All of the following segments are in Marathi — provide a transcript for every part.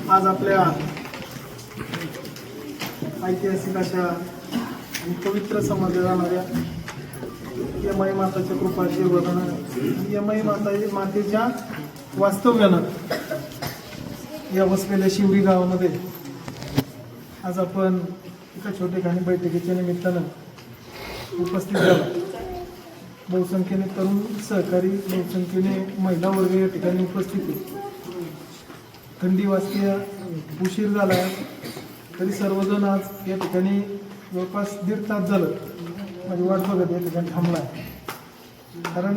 आज आपल्या ऐतिहासिक अशा आणि पवित्र समजल्या जाणाऱ्या यमाई माताच्या कृपा आशीर्वादानं यमाई मातेच्या वास्तव्यानं या वसलेल्या शिवरी गावामध्ये आज आपण एका छोटेखानी बैठकीच्या निमित्तानं उपस्थित झालो. बहुसंख्येने तरुण सहकारी, बहुसंख्येने महिला वर्ग या ठिकाणी उपस्थित आहे. थंडी वाजते, उशीर झाला तरी सर्वजण आज या ठिकाणी जवळपास 1.5 तास झालं माझी वाट बघत या ठिकाणी थांबला आहे. कारण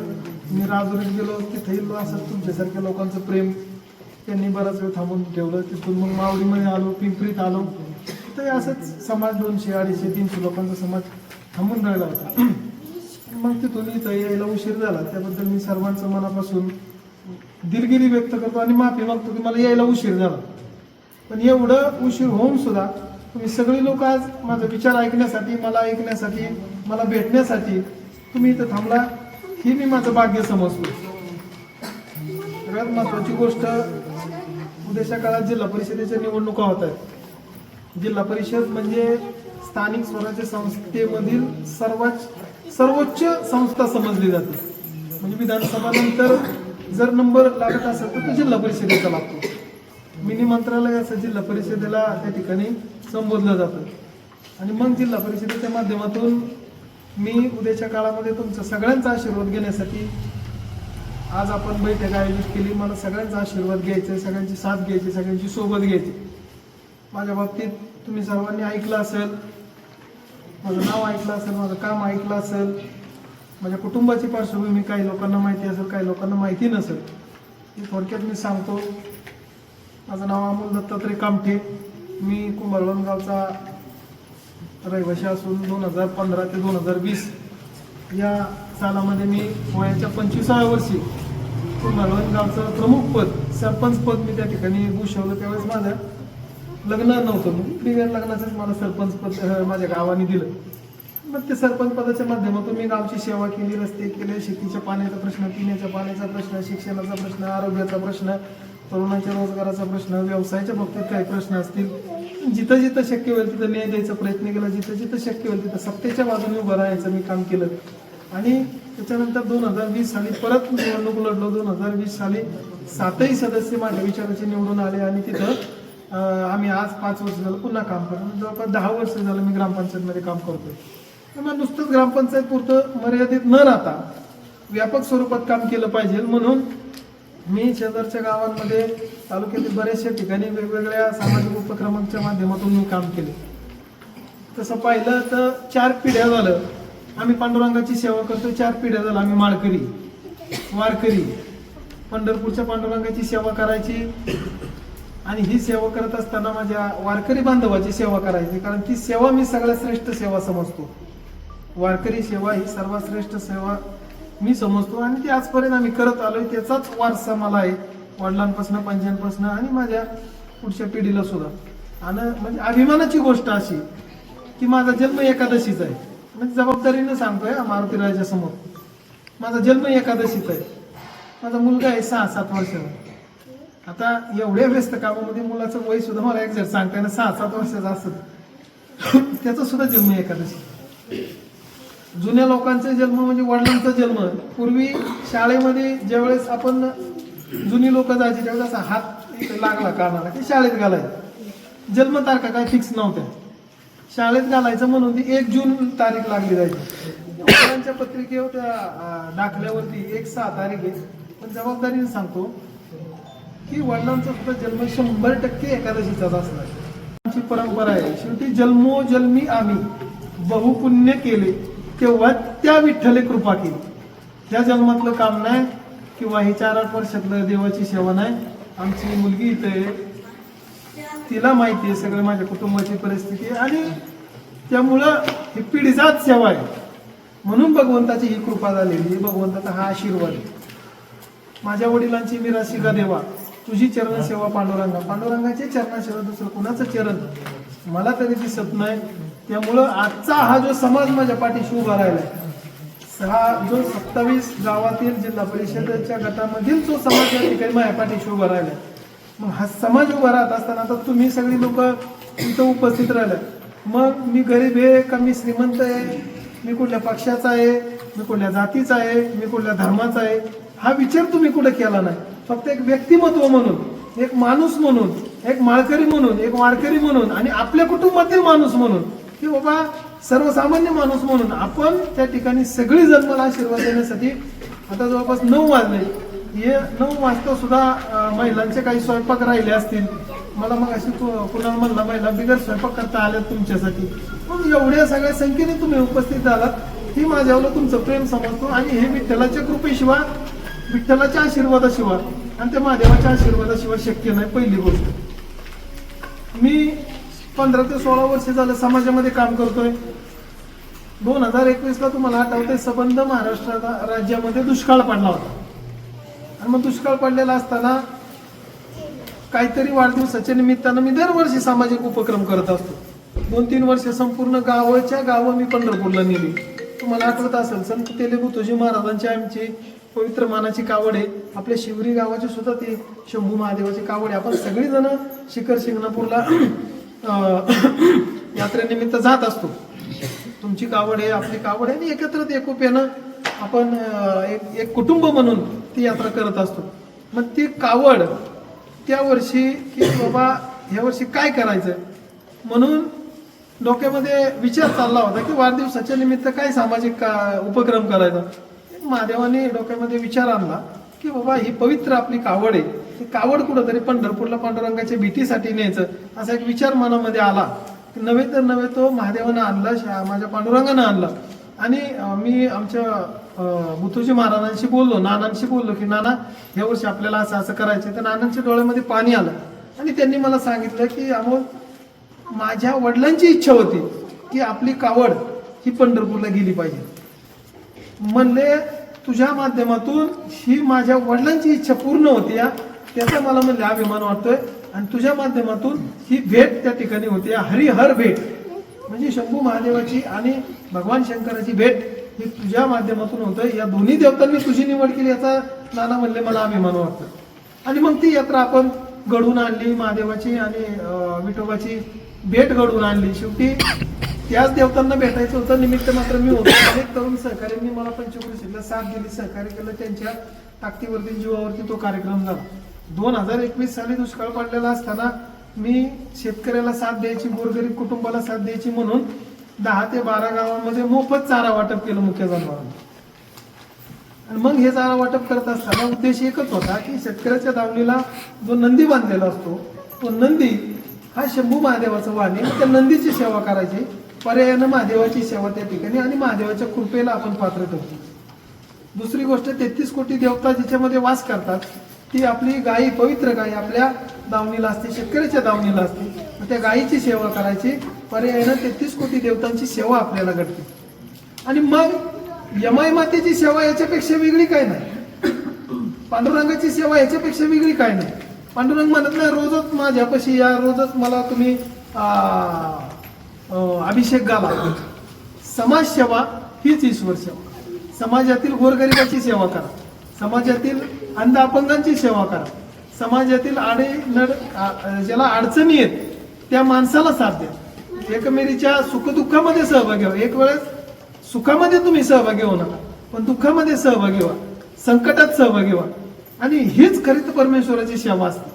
मी राजुरीत गेलो, तिथेही असं तुमच्यासारख्या लोकांचं प्रेम त्यांनी बराच वेळ थांबून ठेवलं. तिथून मग मावळीमध्ये आलो, पिंपरीत आलो, तिथंही असंच समाज 200, 250, 300 लोकांचा समाज थांबून राहिला होता. मग तिथून इथं यायला उशीर झाला त्याबद्दल मी सर्वांचं मनापासून दिलगिरी व्यक्त करतो आणि माफी मागतो की मला यायला उशीर झाला. पण एवढं उशीर होऊन सुद्धा तुम्ही सगळी लोक आज माझा विचार ऐकण्यासाठी, मला ऐकण्यासाठी, मला भेटण्यासाठी तुम्ही इथं थांबला, ही मी माझं भाग्य समजतो. सगळ्यात महत्वाची गोष्ट, उद्याच्या काळात जिल्हा परिषदेच्या निवडणुका होत आहेत. जिल्हा परिषद म्हणजे स्थानिक स्वराज्य संस्थेमधील सर्वोच्च संस्था समजली जाते. म्हणजे विधानसभा नंतर जर नंबर लागत असेल तर तो जिल्हा परिषदेचा लागतो. मिनी मंत्रालय असं जिल्हा परिषदेला त्या ठिकाणी संबोधलं जातं. आणि मग जिल्हा परिषदेच्या माध्यमातून मी उद्याच्या काळामध्ये तुमचा सगळ्यांचा आशीर्वाद घेण्यासाठी आज आपण बैठक आयोजित केली. मला सगळ्यांचा आशीर्वाद घ्यायचा, सगळ्यांची साथ घ्यायची, सगळ्यांची सोबत घ्यायची. माझ्या बाबतीत तुम्ही सर्वांनी ऐकलं असेल, माझं नाव ऐकलं असेल, माझं काम ऐकलं असेल, माझ्या कुटुंबाची पार्श्वभूमी काही लोकांना माहिती असेल, काही लोकांना माहिती नसेल. ही थोडक्यात मी सांगतो. माझं नाव अमोल दत्तात्रय कामठे. मी कुंभारवण गावचा रहिवासी असून 2015 ते 2020 या सालामध्ये मी वयाच्या 25व्या वर्षी कुंभारवण गावचं प्रमुख पद, सरपंच पद मी त्या ठिकाणी भूषवलं. त्यावेळेस माझं लग्न नव्हतं, मग बिगर लग्नाचंच मला सरपंच पद माझ्या गावाने दिलं. मग ते सरपंच पदाच्या माध्यमातून मी गावची सेवा केली, रस्ते केले, शेतीच्या पाण्याचा प्रश्न, पिण्याच्या पाण्याचा प्रश्न, शिक्षणाचा प्रश्न, आरोग्याचा प्रश्न, तरुणांच्या रोजगाराचा प्रश्न, व्यवसायाच्या बाबतीत काही प्रश्न असतील, जिथं जिथं शक्य होईल तिथं न्याय द्यायचा प्रयत्न केला. जिथं जिथं शक्य होईल तिथं सत्तेच्या बाजूने उभं राहायचं मी काम केलं. आणि त्याच्यानंतर 2020 साली परत निवडणूक लढलो. 2020 साली 7ही सदस्य माझ्या विचाराचे निवडून आले आणि तिथं आम्ही आज 5 वर्ष झालं पुन्हा काम करतो. जवळपास 10 वर्ष झालं मी ग्रामपंचायतमध्ये काम करतोय. मग नुसतंच ग्रामपंचायत पुरतं मर्यादित न राहता व्यापक स्वरूपात काम केलं पाहिजे म्हणून मी शेजारच्या गावांमध्ये, तालुक्यातील बऱ्याचशा ठिकाणी वेगवेगळ्या सामाजिक उपक्रमांच्या माध्यमातून मी काम केले. तसं पाहिलं तर 4 पिढ्या झालं आम्ही पांडुरंगाची सेवा करतो. 4 पिढ्या झालं आम्ही माळकरी, वारकरी, पंढरपूरच्या पांडुरंगाची सेवा करायची. आणि ही सेवा करत असताना माझ्या वारकरी बांधवाची सेवा करायची, कारण ती सेवा मी सगळ्यात श्रेष्ठ सेवा समजतो. वारकरी सेवा ही सर्वात श्रेष्ठ सेवा मी समजतो आणि ती आजपर्यंत आम्ही करत आलोय. त्याचाच वारसा मला आहे वडिलांपासून, पंजांपासून आणि माझ्या पुढच्या पिढीला सुद्धा. आणि म्हणजे अभिमानाची गोष्ट अशी की माझा जन्म एकादशीचा आहे. म्हणजे जबाबदारीनं सांगतोय मारुतीराजा समोर, माझा जन्म एकादशीचा आहे. माझा मुलगा आहे 6-7 वर्षाचा. आता एवढ्या व्यस्त कामामध्ये मुलाचं वय सुद्धा मला एक्झॅक्ट सांगता येणं 6-7 वर्षाचा असत. त्याचा सुद्धा जन्म एकादशी. जुन्या लोकांचा जन्म म्हणजे वडिलांचा जन्म. पूर्वी शाळेमध्ये ज्यावेळेस आपण जुनी लोक जायची त्यावेळेस असा हात लागला कानाला की शाळेत घालायचं. जन्मतारखा काय फिक्स नव्हत्या. शाळेत घालायचं म्हणून ती 1 जून तारीख लागली जायची. वडिलांच्या पत्रिकेवर त्या दाखल्यावरती 1-6 तारीख आहे. पण जबाबदारीने सांगतो की वडिलांचा सुद्धा जन्म 100% एकादशीचाच असणार. आमची परंपरा आहे. शेवटी जन्मोजन्मी आम्ही बहुपुण्य केले तेव्हा त्या विठ्ठले कृपा केली. ह्या जन्मातलं काम नाही किंवा ही 4-8 वर्षातलं देवाची सेवा नाही. आमची मुलगी इथे, तिला माहिती आहे सगळं माझ्या कुटुंबाची परिस्थिती आणि त्यामुळं ही पिढीजात सेवा आहे. म्हणून भगवंताची ही कृपा झालेली, भगवंताचा हा आशीर्वाद. माझ्या वडिलांची मिराशी का देवा, तुझी चरण सेवा पांडुरंगा. पांडुरंगाचे चरणाशिवाय दुसरं कुणाचं चरण मला तरी दिसत नाही. त्यामुळं आजचा हा जो समाज माझ्या पाठीशी उभा राहिलाय हा जो 27 गावातील जिल्हा परिषदेच्या गटामधील जो समाज या ठिकाणी माझ्या पाठीशी उभा राहिला, मग हा समाज उभा राहत असताना आता तुम्ही सगळी लोक इथं उपस्थित राहिल्या, मग मी गरीब आहे का मी श्रीमंत आहे, मी कुठल्या पक्षाचा आहे, मी कुठल्या जातीचा आहे, मी कुठल्या धर्माचा आहे, हा विचार तुम्ही कुठे केला नाही. फक्त एक व्यक्तिमत्व म्हणून, एक माणूस म्हणून, एक माळकरी म्हणून, एक वारकरी म्हणून आणि आपल्या कुटुंबातील माणूस म्हणून, की बाबा सर्वसामान्य माणूस म्हणून आपण त्या ठिकाणी सगळी जण मला आशीर्वाद देण्यासाठी आता जवळपास 9 वाजले. हे 9 वाजता सुद्धा महिलांचे काही स्वयंपाक राहिले असतील. मला मग अशी कुणाला म्हणला महिला बिगर स्वयंपाक करता आल्या तुमच्यासाठी. मग एवढ्या सगळ्या संख्येने तुम्ही उपस्थित झालात, ही माझ्यावर तुमचं प्रेम समजतो आणि हे विठ्ठलाच्या कृपेशिवाय, विठ्ठलाच्या आशीर्वादाशिवाय आणि त्या महादेवाच्या आशीर्वादाशिवाय शक्य नाही. पहिली गोष्ट, मी 15 ते 16 वर्ष झालं समाजामध्ये काम करतोय. 2021 ला तुम्हाला आठवतंय सबंध महाराष्ट्र राज्यामध्ये दुष्काळ पडला होता आणि मग दुष्काळ पडलेला असताना काहीतरी वाढदिवसाच्या निमित्तानं मी दरवर्षी सामाजिक उपक्रम करत असतो. 2-3 वर्ष संपूर्ण गावाच्या गावं मी पंढरपूरला नेली. तुम्हाला आठवत असेल संत तेलुगुतुजी महाराजांची आमची पवित्र मानाची कावड आहे. आपल्या शिवरी गावाची सुद्धा ती शंभू महादेवाची कावड आहे. आपण सगळीजण शिखर शिंगणापूरला यात्रेनिमित्त जात असतो. तुमची कावड आहे, आपली कावड आहे आणि एकत्र एकोप्यानं आपण एक कुटुंब म्हणून ती यात्रा करत असतो. मग ती कावड त्या वर्षी की बाबा ह्या वर्षी काय करायचं म्हणून डोक्यामध्ये विचार चालला होता की वाढदिवसाच्या निमित्त काय सामाजिक उपक्रम करायचा. महादेवाने डोक्यामध्ये विचार आणला की बाबा ही पवित्र आपली कावड आहे, ही कावड कुठंतरी पंढरपूरला पांडुरंगाच्या भेटीसाठी न्यायचं असा एक विचार मनामध्ये आला. नव्हे तर नव्हे तो महादेवानं आणला, माझ्या पांडुरंगानं आणला. आणि मी आमच्या बुतुजी महाराजांशी बोललो, नानांशी बोललो की नाना या वर्षी आपल्याला असं असं करायचं. तर नानांच्या डोळ्यामध्ये पाणी आलं आणि त्यांनी मला सांगितलं की अमोल, माझ्या वडिलांची इच्छा होती की आपली कावड ही पंढरपूरला गेली पाहिजे. म्हणले तुझ्या माध्यमातून ही माझ्या वडिलांची इच्छा पूर्ण होती, त्याचा मला म्हणले अभिमान वाटतोय. आणि तुझ्या माध्यमातून ही भेट त्या ठिकाणी होती, हरिहर भेट म्हणजे शंभू महादेवाची आणि भगवान शंकराची भेट ही तुझ्या माध्यमातून होतंय. या दोन्ही देवतांनी तुझी निवड केली याचा नाना म्हणले मला अभिमान वाटतो. आणि मग ती यात्रा आपण घडवून आणली, महादेवाची आणि विठोबाची भेट घडवून आणली. शेवटी त्याच देवतांना भेटायचं होतं, निमित्त मात्र मी होतो. अनेक तरुण सहकार्यांनी मला पंचक्रोशीला साथ दिली, सहकार्य केलं. त्यांच्या ताकदीवरती जीवावरती तो कार्यक्रम झाला. 2021 साली दुष्काळ पडलेला असताना मी शेतकऱ्याला साथ द्यायची, गोरगरीब कुटुंबाला साथ द्यायची म्हणून 10 ते 12 गावांमध्ये मोफत चारा वाटप केलं मुख्य जनावरांना. आणि मग हे चारा वाटप करत असताना उद्देश एकच होता की शेतकऱ्याच्या दावणीला जो नंदी बांधलेला असतो, तो नंदी हा शंभू महादेवाचा वाणी, त्या नंदीची सेवा करायची. पर्यायानं महादेवाची सेवा त्या ठिकाणी आणि महादेवाच्या कृपेला आपण पात्र ठरतो. दुसरी गोष्ट, 33 कोटी देवता जिच्यामध्ये वास करतात ती आपली गायी, पवित्र गायी आपल्या दावणीला असते, शेतकऱ्याच्या दावणीला असते. त्या गायीची सेवा करायची, पर्यायानं 33 कोटी देवतांची सेवा आपल्याला घडते. आणि मग यमाई मातेची सेवा याच्यापेक्षा वेगळी काय नाही, पांडुरंगाची सेवा याच्यापेक्षा वेगळी काय नाही. पांडुरंग म्हणत नाही रोजच माझ्यापाशी या, रोजच मला तुम्ही अभिषेक घाला. समाजसेवा हीच ईश्वर सेवा. समाजातील गोरगरिबाची सेवा करा, समाजातील अंध अपंगांची सेवा करा, समाजातील आडे नड ज्याला अडचणी आहेत त्या माणसाला साथ द्या. एकमेरीच्या सुखदुःखामध्ये सहभागी व्हा. एक वेळेस सुखामध्ये तुम्ही सहभागी होऊ नका, पण दुःखामध्ये सहभागी व्हा, संकटात सहभागी व्हा. आणि हीच खरी तर परमेश्वराची सेवा असते.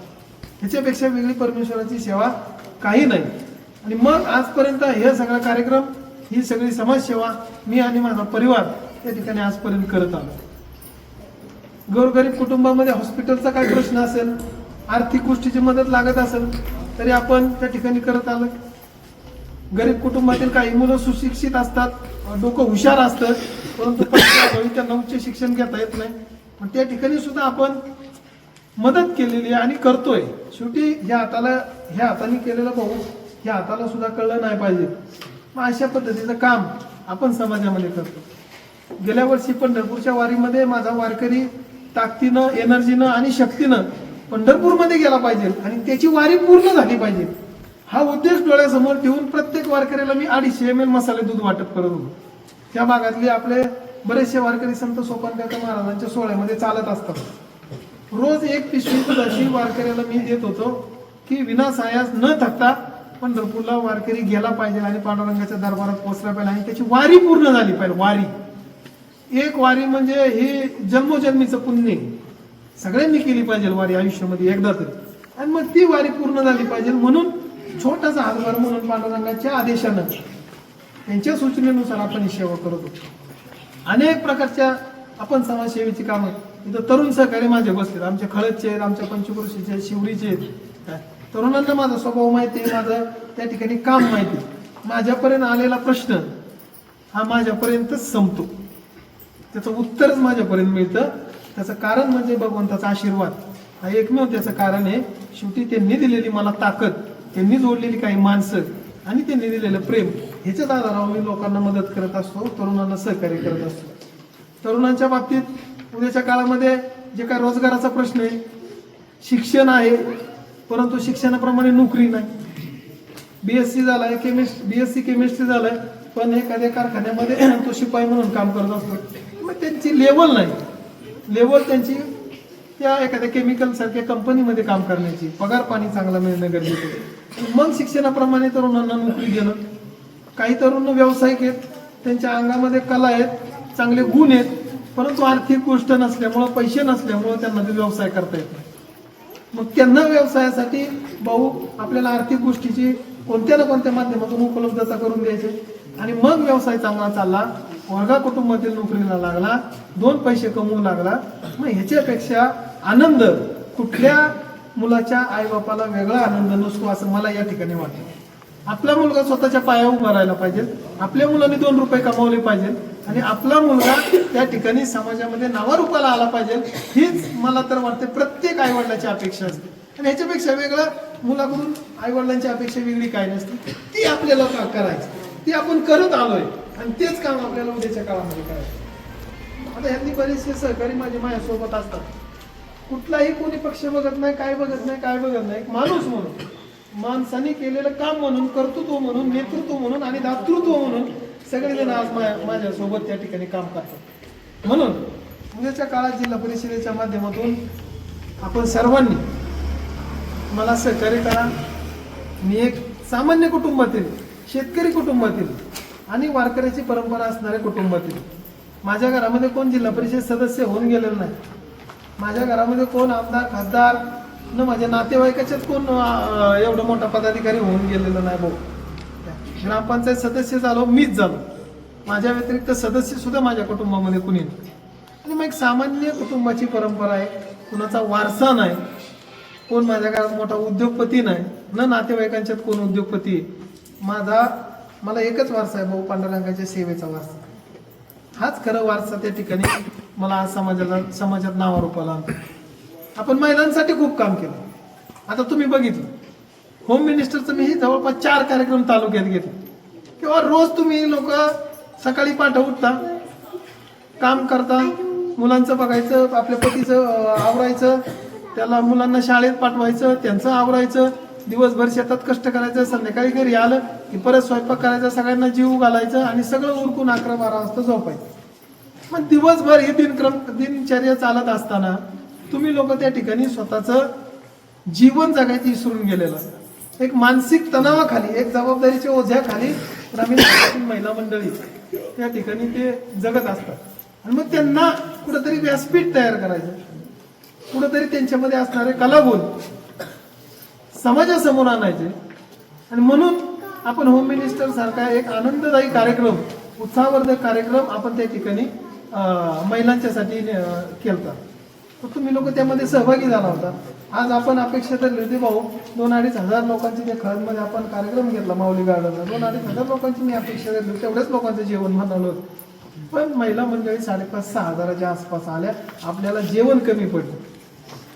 ह्याच्यापेक्षा वेगळी परमेश्वराची सेवा काही नाही. आणि मग आजपर्यंत हे सगळा कार्यक्रम, ही सगळी समाजसेवा मी आणि माझा परिवार त्या ठिकाणी आजपर्यंत करत आलो. गोरगरीब कुटुंबामध्ये हॉस्पिटलचा काय प्रश्न असेल, आर्थिक गोष्टीची मदत लागत असेल तरी आपण त्या ठिकाणी करत आलो. गरीब कुटुंबातील काही मुलं सुशिक्षित असतात, डोकं हुशार असतं, परंतु त्यांना उच्च शिक्षण घेता येत नाही, पण त्या ठिकाणी सुद्धा आपण मदत केलेली आहे आणि करतोय. शेवटी ह्या हाताने केलेलं भाऊ ह्या हाताला सुद्धा कळलं नाही पाहिजे. मग अशा पद्धतीचं काम आपण समाजामध्ये करतो. गेल्या वर्षी पंढरपूरच्या वारीमध्ये माझा वारकरी ताकदीनं, एनर्जीनं आणि शक्तीनं पंढरपूरमध्ये गेला पाहिजे आणि त्याची वारी पूर्ण झाली पाहिजे, हा उद्देश डोळ्यासमोर ठेवून प्रत्येक वारकऱ्याला मी 250 ml मसाले दूध वाटप करत होतो. त्या भागातले आपले बरेचसे वारकरी संत सोपानकाका महाराजांच्या सोहळ्यामध्ये चालत असतात. रोज एक पिशवी दुधाची वारकऱ्याला मी देत होतो की विनासायास न थकता पंढरपूरला वारकरी गेला पाहिजे आणि पांडुरंगाच्या दरबारात पोहोचला पाहिजे आणि त्याची वारी पूर्ण झाली पाहिजे. वारी एक वारी म्हणजे हे जन्मोजन्मीचं पुण्य आहे. सगळ्यांनी केली पाहिजे वारी आयुष्यामध्ये एकदा तरी, आणि मग ती वारी पूर्ण झाली पाहिजे म्हणून छोटासा हातभार म्हणून पांडुरंगाच्या आदेशानं त्यांच्या सूचनेनुसार आपण ही सेवा करत होतो. अनेक प्रकारच्या आपण समाजसेवेची कामं इथं तरुण सहकारी माझे बसलेत, आमचे खळदचे आहेत, आमच्या पंचक्रोशीचे आहेत, शिवडीचे आहेत. काय तरुणांना माझा स्वभाव माहिती आहे, माझं त्या ठिकाणी काम माहिती आहे. माझ्यापर्यंत आलेला प्रश्न हा माझ्यापर्यंतच संपतो, त्याचं उत्तरच माझ्यापर्यंत मिळतं. त्याचं कारण म्हणजे भगवंताचा आशीर्वाद हा एकमेव त्याचं कारण आहे. शेवटी त्यांनी दिलेली मला ताकद, त्यांनी जोडलेली काही माणसं आणि त्यांनी दिलेलं प्रेम, ह्याच्याच आधारावर मी लोकांना मदत करत असतो, तरुणांना सहकार्य करत असतो. तरुणांच्या बाबतीत उद्याच्या काळामध्ये जे काय रोजगाराचा प्रश्न आहे, शिक्षण आहे परंतु शिक्षणाप्रमाणे नोकरी नाही. BSc झालाय BSc केमिस्ट्री झालाय पण एखाद्या कारखान्यामध्ये तो शिपाई म्हणून काम करत असतो. मग त्यांची लेवल नाही, लेवल त्यांची त्या एखाद्या केमिकल सारख्या कंपनीमध्ये काम करण्याची, पगार पाणी चांगला मिळणं गरजेचं आहे. मग शिक्षणाप्रमाणे तरुणांना नोकरी देणं. काही तरुण व्यावसायिक आहेत, त्यांच्या अंगामध्ये कला आहेत, चांगले गुण आहेत, परंतु आर्थिक गोष्ट नसल्यामुळं, पैसे नसल्यामुळं त्यांना ते व्यवसाय करता येत नाही. मग त्यांना व्यवसायासाठी भाऊ आपल्याला आर्थिक गोष्टीची कोणत्या ना कोणत्या माध्यमातून उपलब्धता करून द्यायची आणि मग व्यवसाय चांगला चालला, वर्गा कुटुंबातील नोकरीला लागला, 2 पैसे कमवू लागला. मग ह्याच्यापेक्षा आनंद कुठल्या मुलाच्या आईबापाला वेगळा आनंद नसतो असं मला या ठिकाणी वाटतं. आपला मुलगा स्वतःच्या पायावर उभा राहायला पाहिजे, आपल्या मुलांनी 2 रुपये कमावले पाहिजे आणि आपला मुलगा त्या ठिकाणी समाजामध्ये नावारूपाला आला पाहिजे. हीच मला तर वाटते प्रत्येक आईवडिलाची अपेक्षा असते आणि ह्याच्यापेक्षा वेगळं मुलाकडून आईवडिलांची अपेक्षा वेगळी काय नसते. ती आपल्याला करायची, ती आपण करत आलोय आणि तेच काम आपल्याला उद्याच्या काळामध्ये करायचं. आता ह्यांनी बरेचसे सहकारी माझ्यासोबत असतात. कुठलाही कोणी पक्ष बघत नाही, काय बघत नाही, काय बघत नाही. माणूस म्हणून, माणसाने केलेलं काम म्हणून, कर्तृत्व म्हणून, नेतृत्व म्हणून आणि दातृत्व म्हणून सगळेजण आज माझ्यासोबत त्या ठिकाणी काम करतात. म्हणून उद्याच्या काळात जिल्हा परिषदेच्या माध्यमातून आपण सर्वांनी मला सहकार्य करा. मी एक सामान्य कुटुंबातील, शेतकरी कुटुंबातील आणि वारकऱ्याची परंपरा असणाऱ्या कुटुंबातील, माझ्या घरामध्ये कोण जिल्हा परिषद सदस्य होऊन गेलेलं नाही, माझ्या घरामध्ये कोण आमदार खासदार न माझ्या नातेवाईकाच्याच कोण एवढं मोठा पदाधिकारी होऊन गेलेलं नाही. भाऊ ग्रामपंचायत सदस्य झालो मीच झालो, माझ्या व्यतिरिक्त सदस्य सुद्धा माझ्या कुटुंबामध्ये कुणी नाही. आणि मग एक सामान्य कुटुंबाची परंपरा आहे, कुणाचा वारसा नाही, कोण माझ्या घरात मोठा उद्योगपती नाही, न नातेवाईकांच्यात कोण उद्योगपती. मला एकच वारसा आहे भाऊ, पांडुरंगाच्या सेवेचा वारसा. हाच खरं वारसा त्या ठिकाणी मला आज समाजात नावारूपाला आणतो. आपण महिलांसाठी खूप काम केलं. आता तुम्ही बघितलं होम मिनिस्टरचं मी जवळपास 4 कार्यक्रम तालुक्यात घेतले. किंवा रोज तुम्ही लोक सकाळी पाठ उठता, काम करता, मुलांचं बघायचं, आपल्या पतीचं आवरायचं, त्याला मुलांना शाळेत पाठवायचं, त्यांचं आवरायचं, दिवसभर शेतात कष्ट करायचं, संध्याकाळी घरी आलं की परत स्वयंपाक करायचा, सगळ्यांना जीव घालायचं आणि सगळं उरकून 11-12 वाजता झोपायचं. मग दिवसभर हे दिनचर्या चालत असताना तुम्ही लोक त्या ठिकाणी स्वतःचं जीवन जगायचं विसरून गेलेलं. एक मानसिक तणावाखाली, एक जबाबदारीच्या ओझ्याखाली ग्रामीण भागातील महिला मंडळी त्या ठिकाणी ते जगत असतात. आणि मग त्यांना कुठंतरी व्यासपीठ तयार करायचं, कुठंतरी त्यांच्यामध्ये असणारे कलागुण समाजासमोर आणायचे. आणि म्हणून आपण होम मिनिस्टर सारखा एक आनंददायी कार्यक्रम, उत्साहवर्धक कार्यक्रम आपण त्या ठिकाणी महिलांच्यासाठी केलता. तर तुम्ही लोक त्यामध्ये सहभागी झाला होता. आज आपण अपेक्षा धरली होती भाऊ, 2-2.5 हजार लोकांची त्या खळदमध्ये आपण कार्यक्रम घेतला माऊली गार्डनला. 2-2.5 हजार लोकांची मी अपेक्षा धरली होती, तेवढ्याच लोकांचं जेवण बनवलं होतं. पण महिला मंडळी 5.5-6 हजाराच्या आसपास आल्या. आपल्याला जेवण कमी पडलं,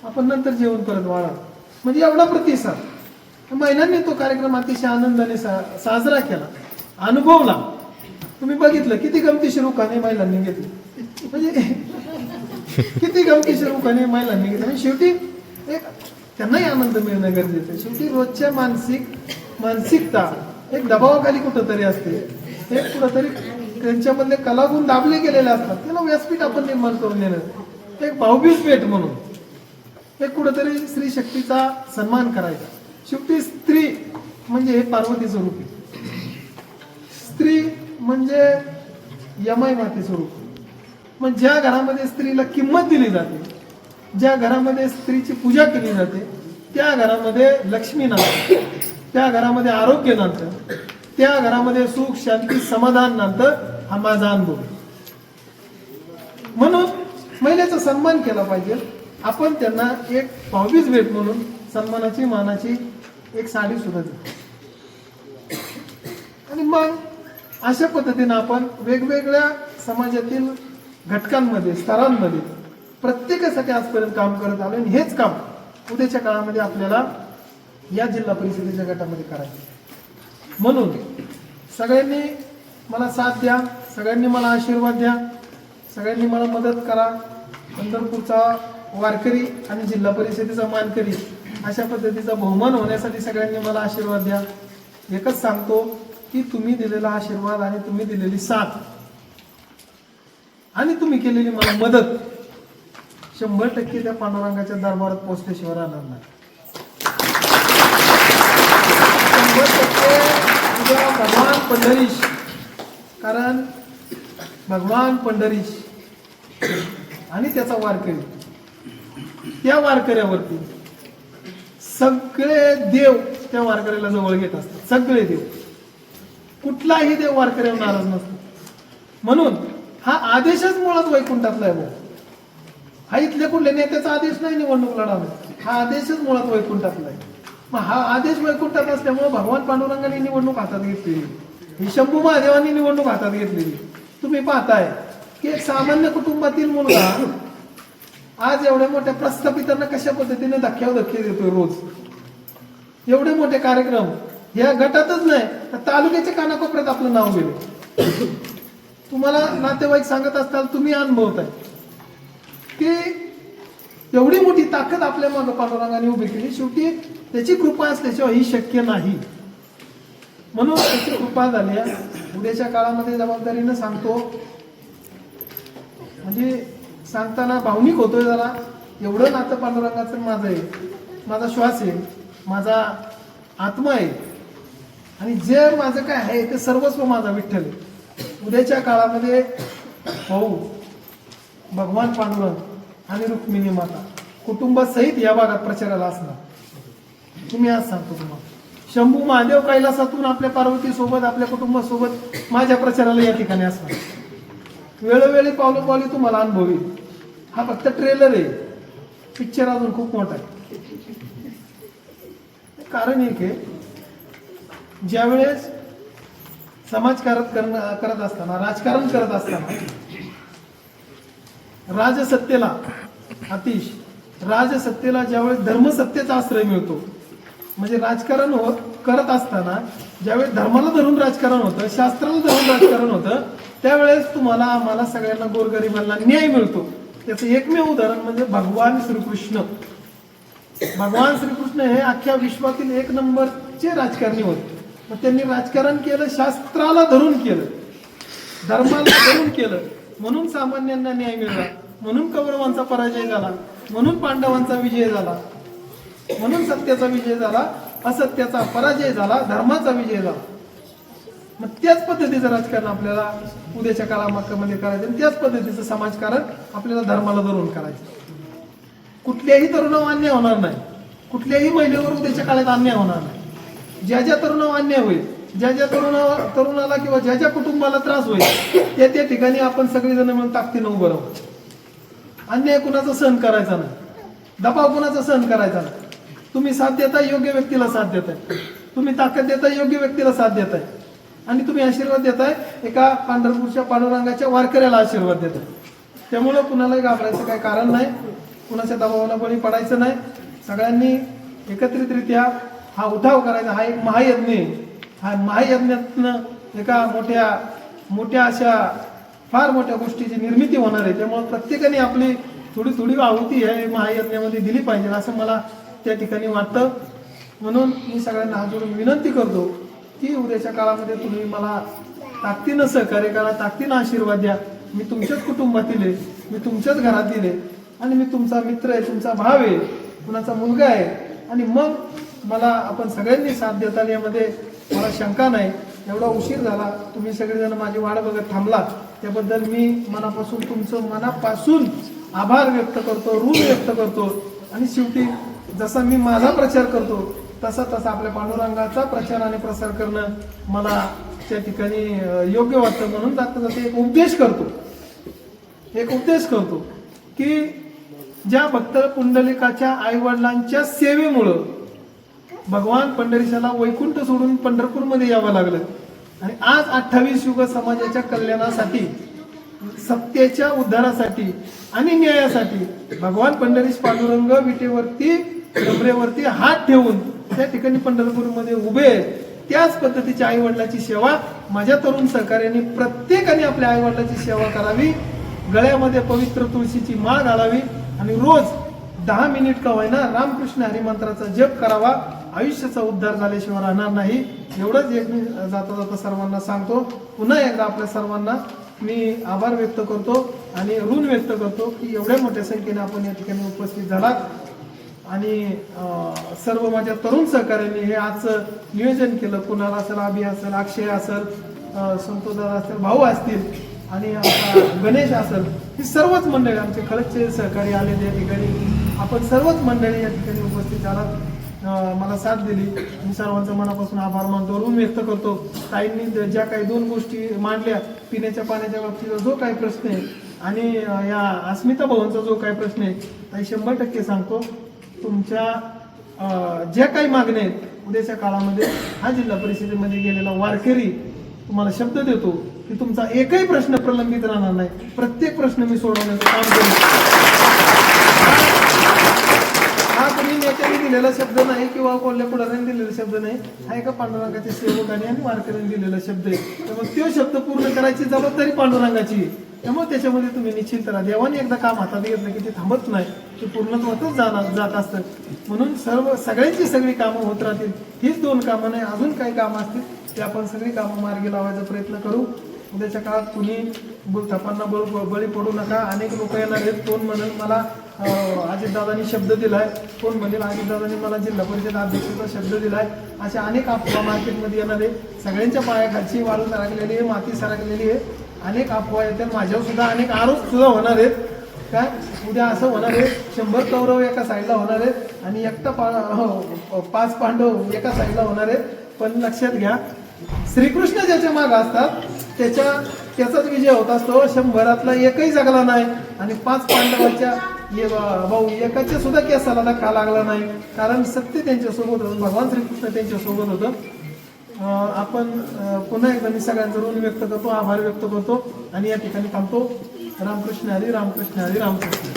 आपण नंतर जेवण परत वाढा. म्हणजे एवढा प्रतिसाद. महिलांनी तो कार्यक्रम अतिशय आनंदाने साजरा केला, अनुभवला. तुम्ही बघितलं किती गमतीशीर उखाणे महिलांनी घेतले, म्हणजे किती गमतीशीर उखाणे महिलांनी घेतले. आणि शेवटी एक त्यांनाही आनंद मिळणं गरजेचं आहे. शेवटी रोजच्या मानसिकता एक दबावाखाली कुठंतरी असते, एक कुठंतरी त्यांच्यामधले कलागुण दाबले गेलेले असतात, त्याला व्यासपीठ आपण निर्माण करून देणं, एक भाऊबीज भेट म्हणून एक कुठेतरी स्त्री शक्तीचा सन्मान करायचा. शेवटी स्त्री म्हणजे हे पार्वतीचं रूप आहे, स्त्री म्हणजे यमाई मातेचं रूप. मग ज्या घरामध्ये स्त्रीला किंमत दिली जाते, ज्या घरामध्ये स्त्रीची पूजा केली जाते, त्या घरामध्ये लक्ष्मी नांदते, त्या घरामध्ये आरोग्य नांदतं, त्या घरामध्ये सुख शांती समाधान नांदतं. हा माझा अनुभव. म्हणून महिलेचा सन्मान केला पाहिजे. आपण त्यांना एक भाऊबीज भेट म्हणून सन्मानाची मानाची एक साडी सुद्धा देतो. आणि मग अशा पद्धतीनं आपण वेगवेगळ्या समाजातील घटकांमध्ये स्तरांमध्ये प्रत्येकासाठी आजपर्यंत काम करत आलो. आणि हेच काम उद्याच्या काळामध्ये आपल्याला या जिल्हा परिषदेच्या गटामध्ये करायचं. म्हणून सगळ्यांनी मला साथ द्या, सगळ्यांनी मला आशीर्वाद द्या, सगळ्यांनी मला मदत करा. पंढरपूरचा वारकरी आणि जिल्हा परिषदेचा मानकरी अशा पद्धतीचा बहुमान होण्यासाठी सगळ्यांनी मला आशीर्वाद द्या. एकच सांगतो की तुम्ही दिलेला आशीर्वाद आणि तुम्ही दिलेली साथ आणि तुम्ही केलेली मला मदत 100% त्या पांडुरंगाच्या दरबारात पोहोचल्याशिवाय राहणार नाही. 100% उद्या भगवान पंढरीश, कारण भगवान पंढरीश आणि त्याचा वारकरी, त्या वारकऱ्यावरती सगळे देव त्या वारकऱ्याला जवळ घेत असतात. सगळे देव, कुठलाही देव वारकऱ्यावर नाराज नसतो. म्हणून हा आदेशच मुळात वैकुंठातला आहे. हा इथल्या कुठल्या नेत्याचा आदेश नाही निवडणूक लढवणं, हा आदेशच मुळात वैकुंठातला आहे. मग हा आदेश वैकुंठात असल्यामुळे भगवान पांडुरंगाने निवडणूक हातात घेतलेली, ही शंभू महादेवांनी निवडणूक हातात घेतलेली. तुम्ही पाहताय की एक सामान्य कुटुंबातील मुलगा आज एवढ्या मोठ्या प्रस्थापितांना कशा पद्धतीने धक्क्यावर धक्के देतोय. रोज एवढे मोठे कार्यक्रम या गटातच नाही तर तालुक्याच्या कानाकोपऱ्यात आपलं नाव गेले. तुम्हाला नातेवाईक सांगत असताल, तुम्ही अनुभवताय की एवढी मोठी ताकद आपल्या मागे पांडुरंगाने उभी केली. शेवटी त्याची कृपा असल्याशिवाय ही शक्य नाही. म्हणून त्याची कृपा झाली. उद्याच्या काळामध्ये जबाबदारीनं सांगतो, म्हणजे सांगताना भावनिक होतोय जरा. एवढं नातं पांडुरंगाचं माझं आहे, माझा श्वास आहे, माझा आत्मा आहे, आणि जे माझं काय आहे ते सर्वस्व माझा विठ्ठल आहे. उद्याच्या काळामध्ये भाऊ भगवान पांडुरंग आणि रुक्मिणी माता कुटुंबासहित या भागात प्रचाराला असणार. तुम्ही आज सांगतो तुम्हाला, शंभू महादेव कैलासातून आपल्या पार्वती सोबत आपल्या कुटुंबासोबत माझ्या प्रचाराला या ठिकाणी असणार. वेळोवेळी पावलोपावली तुम्हाला अनुभव येईल. हा फक्त ट्रेलर आहे, पिक्चर अजून खूप मोठा आहे. कारण एक आहे, ज्यावेळेस समाजकारण करत असताना, राजकारण करत असताना राजसत्तेला अतिश राजसत्तेला ज्यावेळेस धर्मसत्तेचा आश्रय मिळतो, म्हणजे राजकारण करत असताना ज्यावेळेस धर्माला धरून राजकारण होतं, शास्त्राला धरून राजकारण होतं, त्यावेळेस तुम्हाला आम्हाला सगळ्यांना गोरगरिबांना न्याय मिळतो. त्याचं एकमेव उदाहरण म्हणजे भगवान श्रीकृष्ण. भगवान श्रीकृष्ण हे अख्ख्या विश्वातील 1 नंबरचे राजकारणी होते. मग त्यांनी राजकारण केलं, शास्त्राला धरून केलं, धर्माला धरून केलं, म्हणून सामान्यांना न्याय मिळाला, म्हणून कौरवांचा पराजय झाला, म्हणून पांडवांचा विजय झाला, म्हणून सत्याचा विजय झाला, असत्याचा पराजय झाला, धर्माचा विजय झाला. मग त्याच पद्धतीचं राजकारण आपल्याला उद्याच्या काळामध्ये करायचं, आणि त्याच पद्धतीचं समाजकारण आपल्याला धर्माला धरून करायचं. कुठल्याही तरुणावर अन्याय होणार नाही, कुठल्याही महिलेवर उद्याच्या काळात अन्याय होणार नाही. ज्या ज्या तरुणावर अन्याय होईल, ज्या ज्या तरुणाला किंवा ज्या ज्या कुटुंबाला त्रास होईल, त्या ठिकाणी आपण सगळेजण मिळून ताकदीनं उभं राहू. अन्याय कुणाचा सहन करायचा नाही, दबाव कुणाचा सहन करायचा नाही. तुम्ही साथ देताय, योग्य व्यक्तीला साथ देताय, तुम्ही ताकद देताय, योग्य व्यक्तीला साथ देताय, आणि तुम्ही आशीर्वाद देताय, एका पंढरपूरच्या पांडुरंगाच्या वारकऱ्याला आशीर्वाद देताय. त्यामुळं कुणालाही घाबरायचं काही कारण नाही, कुणाच्या दबावाला बळी पडायचं नाही. सगळ्यांनी एकत्रितरित्या हा उठाव करायचा. हा एक महायज्ञ आहे. हा महायज्ञातनं एका मोठ्या अशा फार मोठ्या गोष्टीची निर्मिती होणार आहे. त्यामुळे प्रत्येकाने आपली थोडी थोडी आहुती ह्या महायज्ञामध्ये दिली पाहिजे असं मला त्या ठिकाणी वाटतं. म्हणून मी सगळ्यांना हात जोडून विनंती करतो की उद्याच्या काळामध्ये तुम्ही मला ताकदीनं सहकार्य करा, ताकदीनं आशीर्वाद द्या. मी तुमच्याच कुटुंबातील आहे, मी तुमच्याच घरातील आहे आणि मी तुमचा मित्र आहे, तुमचा भाव आहे, कुणाचा मुलगा आहे. आणि मग मला आपण सगळ्यांनी साथ देताल यामध्ये मला शंका नाही. एवढा उशीर झाला, तुम्ही सगळेजण माझी वाट बघत थांबला, त्याबद्दल मी मनापासून तुमचं मनापासून आभार व्यक्त करतो, ऋण व्यक्त करतो. आणि शेवटी जसा मी माझा प्रचार करतो तसा तसा आपल्या पांडुरंगाचा प्रचार आणि प्रसार करणं मला त्या ठिकाणी योग्य वाटतं. म्हणून जाता जाता एक उपदेश करतो की ज्या भक्त पुंडलिकाच्या आईवडिलांच्या सेवेमुळं भगवान पंढरीशाला वैकुंठ सोडून पंढरपूरमध्ये यावं लागलं. आणि आज 28 युग समाजाच्या कल्याणासाठी, सत्तेच्या उद्धारासाठी आणि न्यायासाठी भगवान पंढरीश पांडुरंग विटेवरती, डबरेवरती हात ठेवून त्या ठिकाणी पंढरपूरमध्ये उभे आहेत. त्याच पद्धतीच्या आई वडिलाची सेवा माझ्या तरुण सहकार्याने प्रत्येकाने आपल्या आई वडिलाची सेवा करावी, गळ्यामध्ये पवित्र तुळशीची माळ घालावी आणि रोज 10 मिनिट का होईना रामकृष्ण हरिमंत्राचा जप करावा. आयुष्याचा उद्धार झाल्याशिवाय राहणार नाही. एवढंच एक मी जाता जाता सर्वांना सांगतो. पुन्हा एकदा आपल्या सर्वांना मी आभार व्यक्त करतो आणि ऋण व्यक्त करतो की एवढ्या मोठ्या संख्येने आपण या ठिकाणी उपस्थित झालात. आणि सर्व माझ्या तरुण सहकार्यांनी हे आजचं नियोजन केलं. कुणाला असेल, अभि असेल, अक्षय असेल, संतोषदादा असतील, भाऊ असतील आणि गणेश असेल, ही सर्वच मंडळी आमचे खळचे सहकारी आले त्या ठिकाणी. आपण सर्वच मंडळी या ठिकाणी उपस्थित झालात, मला साथ दिली. मी सर्वांचा मनापासून आभार मानतो, ऋण व्यक्त करतो. ताईंनी ज्या काही 2 गोष्टी मांडल्या, पिण्याच्या पाण्याच्या बाबतीचा जो काही प्रश्न आहे आणि या अस्मिता भवनचा जो काही प्रश्न आहे, ताई 100% सांगतो तुमच्या ज्या काही मागण्या आहेत उद्याच्या काळामध्ये हा जिल्हा परिषदेमध्ये गेलेला वारकरी तुम्हाला शब्द देतो की तुमचा एकही प्रश्न प्रलंबित राहणार नाही. प्रत्येक प्रश्न मी सोडवण्याचं काम करेन. हा तुम्ही नेत्यांनी दिलेला शब्द नाही किंवा कोल्ह्या पुढाऱ्यांनी दिलेला शब्द नाही, हा एका पांडुरंगाच्या सेवकाने आणि वारकऱ्यांनी दिलेला शब्द आहे. त्यामुळे तो शब्द पूर्ण करायची जबाबदारी पांडुरंगाची आहे. त्यामुळे त्याच्यामध्ये तुम्ही निश्चिंत राहा. देवाने एकदा काम हातात घेतलं की ते थांबत नाही, ते पूर्णत्वातच जात असतं. म्हणून सगळ्यांची सगळी कामं होत राहतील. हीच 2 कामं नाही, अजून काही कामं असतील ते आपण सगळी कामं मार्गी लावायचा प्रयत्न करू. उद्याच्या काळात कुणी थापांना बळी पडू नका. अनेक लोक येणार आहेत. कोण म्हणेल मला अजितदादांनी शब्द दिलाय, कोण म्हणेल अजितदादांनी मला जिल्हा परिषद अध्यक्षाचा शब्द दिलाय. अशा अनेक अफवा मार्केटमध्ये येणार आहे. सगळ्यांच्या पायाखालची वाळू सरकलेली आहे, माती सरकलेली आहे. अनेक अफवा येतात, माझ्यावर सुद्धा अनेक आरोप सुद्धा होणार आहेत. काय उद्या असं होणार आहे 100 कौरव एका साईडला होणार आहेत आणि एकटा 5 पांडव एका साईडला होणार आहेत. पण लक्षात घ्या, श्रीकृष्ण ज्याच्या मागे असतात त्याचाच विजय होत असतो. 100तला एकही जगला नाही आणि 5 पांडवांच्या भाऊ एकाच्या सुद्धा केसाला धक्का लागला नाही, कारण सत्य त्यांच्यासोबत होतं, भगवान श्रीकृष्ण त्यांच्यासोबत होतं. आपण पुन्हा एकदा मी सगळ्यांचं ऋण व्यक्त करतो, आभार व्यक्त करतो आणि या ठिकाणी थांबतो. रामकृष्ण हरी, रामकृष्ण हरी, रामकृष्ण.